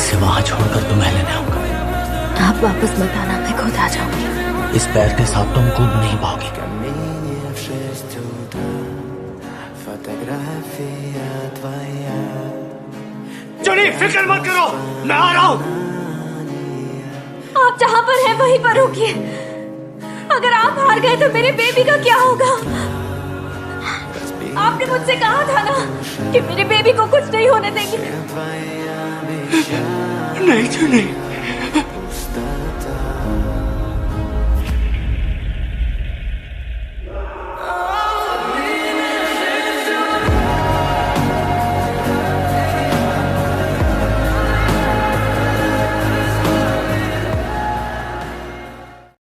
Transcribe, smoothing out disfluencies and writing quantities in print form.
इसे वहां छोड़कर तुम्हें लेने आऊंगा। आप वापस मत आना, मैं खुद आ जाऊंगी। इस पैर के साथ तुम कूद नहीं पाओगी। जूली, फिक्र मत करो, मैं आ रहा हूं। आप जहां पर हैं वहीं पर रुकिए। अगर आप हार गए तो मेरे बेबी का क्या होगा? आपने मुझसे कहा था ना कि मेरे बेबी को कुछ नहीं होने देंगे। नहीं जूली,